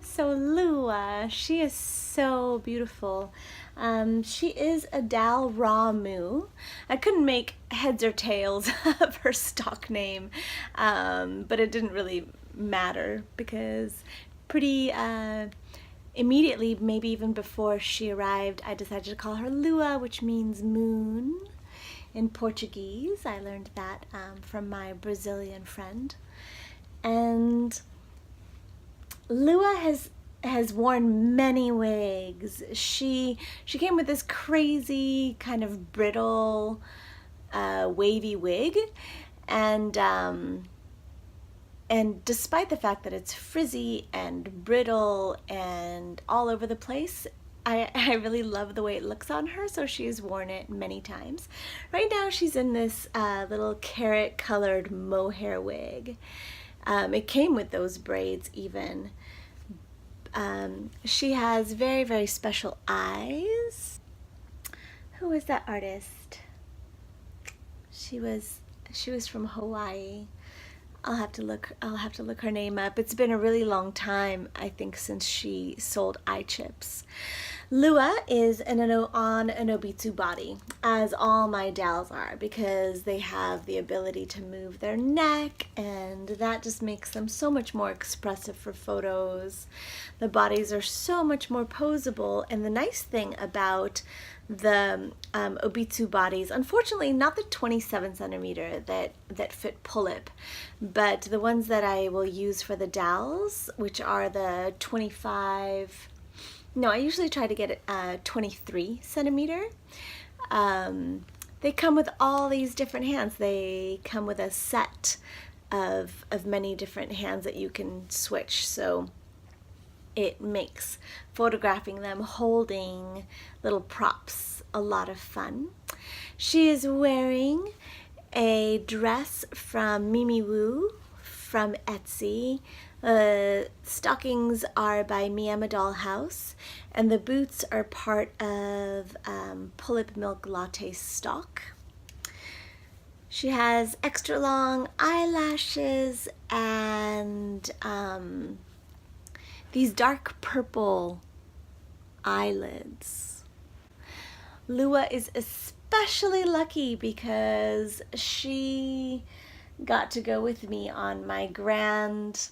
So Lua, she is so beautiful. She is a Dal Ra Muw. I couldn't make heads or tails of her stock name, but it didn't really matter because pretty immediately, maybe even before she arrived, I decided to call her Lua, which means moon in Portuguese. I learned that from my Brazilian friend. And Lua has worn many wigs. She came with this crazy kind of brittle, wavy wig, and and despite the fact that it's frizzy and brittle and all over the place, I really love the way it looks on her, so she's worn it many times. Right now she's in this little carrot colored mohair wig. It came with those braids even. She has very, very special eyes. Who is that artist? She was she was from Hawaii. I'll have to look her name up. It's been a really long time, I think, since she sold eye chips. Lua is on an Obitsu body, as all my Dals are, because they have the ability to move their neck, and that just makes them so much more expressive for photos. The bodies are so much more posable, and the nice thing about the Obitsu bodies, unfortunately not the 27 centimeter that fit pull-up, but the ones that I will use for the dowels, which are the 25, no, I usually try to get it 23 centimeter. They come with all these different hands. They come with a set of many different hands that you can switch, so it makes photographing them holding little props a lot of fun. She is wearing a dress from Mimi Woo from Etsy. The stockings are by Miyama Doll House, and the boots are part of Pull-Up Milk Latte stock. She has extra long eyelashes and these dark purple eyelids. Lua is especially lucky because she got to go with me on my grand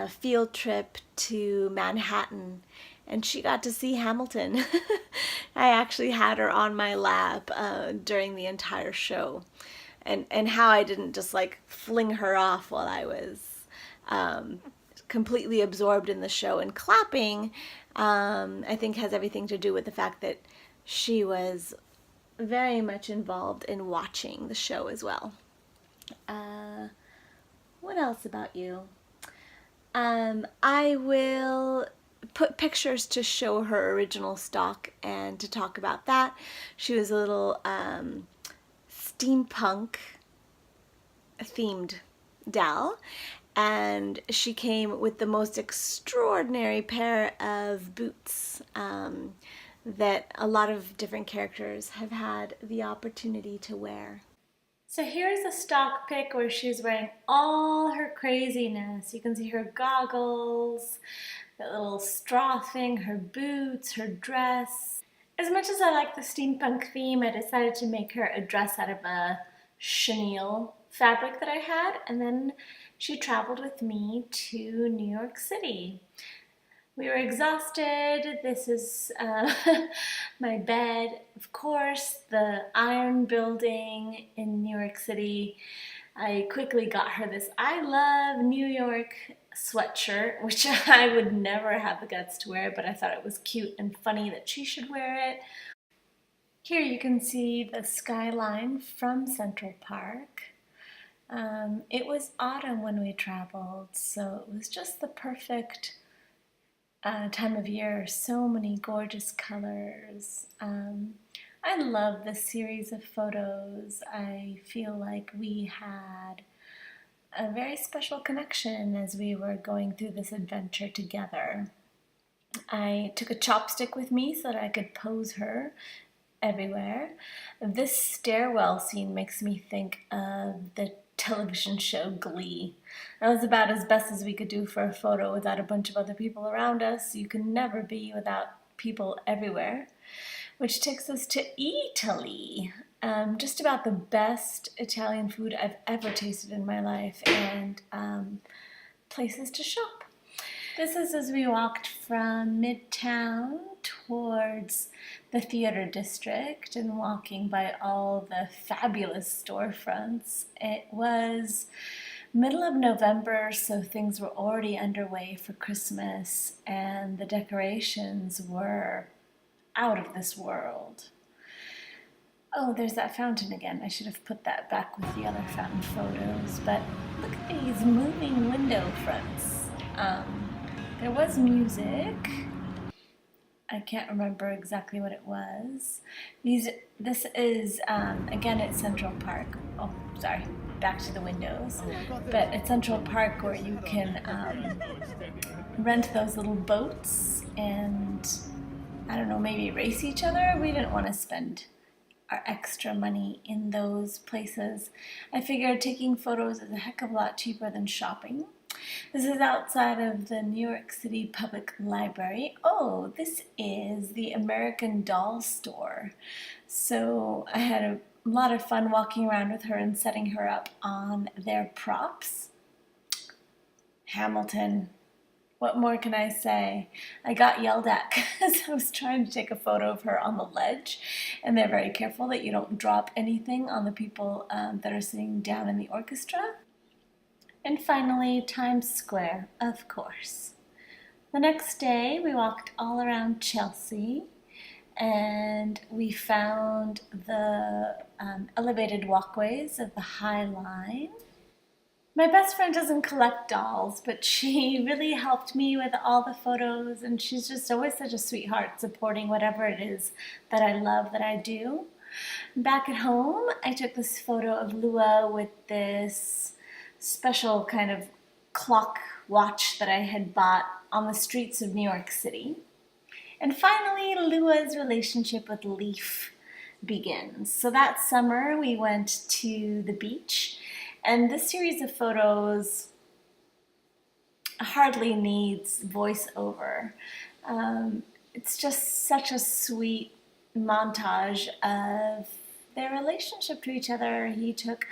field trip to Manhattan, and she got to see Hamilton. I actually had her on my lap during the entire show, and how I didn't just like fling her off while I was completely absorbed in the show and clapping, I think has everything to do with the fact that she was very much involved in watching the show as well. What else about you? I will put pictures to show her original stock and to talk about that. She was a little steampunk themed doll, and she came with the most extraordinary pair of boots that a lot of different characters have had the opportunity to wear. So here's a stock pic where she's wearing all her craziness. You can see her goggles, that little straw thing, her boots, her dress. As much as I like the steampunk theme, I decided to make her a dress out of a chenille fabric that I had, and then she traveled with me to New York City. We were exhausted. This is my bed, of course, the Iron Building in New York City. I quickly got her this I Love New York sweatshirt, which I would never have the guts to wear, but I thought it was cute and funny that she should wear it. Here you can see the skyline from Central Park. It was autumn when we traveled, so it was just the perfect time of year. So many gorgeous colors. I love this series of photos. I feel like we had a very special connection as we were going through this adventure together. I took a chopstick with me so that I could pose her everywhere. This stairwell scene makes me think of the television show Glee. That was about as best as we could do for a photo without a bunch of other people around us. You can never be without people everywhere. Which takes us to Italy. Just about the best Italian food I've ever tasted in my life, and places to shop. This is as we walked from Midtown towards the theater district and walking by all the fabulous storefronts. It was middle of November, so things were already underway for Christmas, and the decorations were out of this world. Oh, there's that fountain again. I should have put that back with the other fountain photos, but look at these moving window fronts. There was music. I can't remember exactly what it was. This is, again, at Central Park. Oh, sorry, back to the windows. But at Central Park, where you can rent those little boats and, I don't know, maybe race each other. We didn't want to spend our extra money in those places. I figured taking photos is a heck of a lot cheaper than shopping. This is outside of the New York City Public Library. Oh, this is the American Doll store. So I had a lot of fun walking around with her and setting her up on their props. Hamilton. What more can I say? I got yelled at because I was trying to take a photo of her on the ledge, and they're very careful that you don't drop anything on the people that are sitting down in the orchestra. And finally, Times Square, of course. The next day, we walked all around Chelsea, and we found the elevated walkways of the High Line. My best friend doesn't collect dolls, but she really helped me with all the photos, and she's just always such a sweetheart, supporting whatever it is that I love that I do. Back at home, I took this photo of Lua with this special kind of clock watch that I had bought on the streets of New York City. And finally, Lua's relationship with Leaf begins. So that summer, we went to the beach, and this series of photos hardly needs voiceover. It's just such a sweet montage of their relationship to each other. He took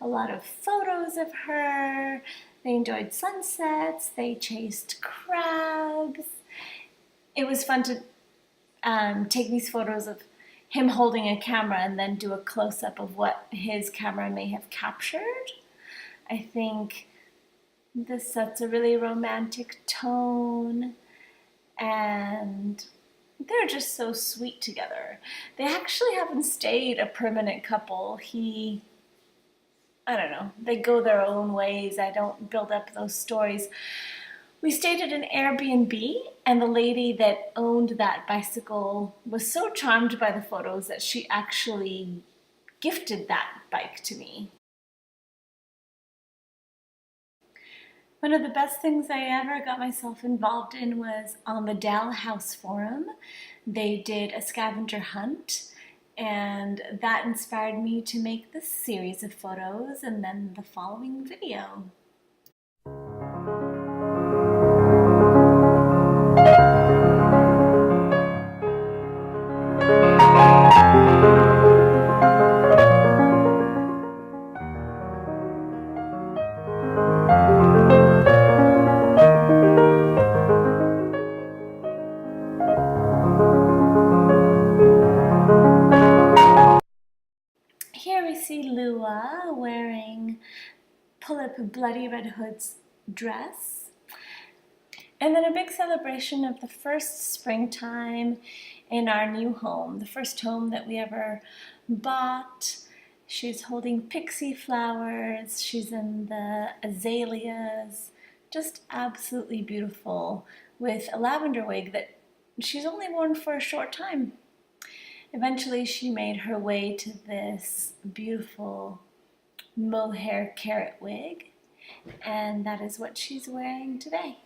a lot of photos of her. They enjoyed sunsets. They chased crabs. It was fun to take these photos of him holding a camera and then do a close-up of what his camera may have captured. I think this sets a really romantic tone, and they're just so sweet together. They actually haven't stayed a permanent couple. I don't know, they go their own ways. I don't build up those stories. We stayed at an Airbnb, and the lady that owned that bicycle was so charmed by the photos that she actually gifted that bike to me. One of the best things I ever got myself involved in was on the Dal House Forum. They did a scavenger hunt, and that inspired me to make this series of photos and then the following video. Here we see Lua wearing Pull-Up Bloody Red Hood's dress. And then a big celebration of the first springtime in our new home, the first home that we ever bought. She's holding pixie flowers. She's in the azaleas. Just absolutely beautiful, with a lavender wig that she's only worn for a short time. Eventually, she made her way to this beautiful mohair carrot wig, and that is what she's wearing today.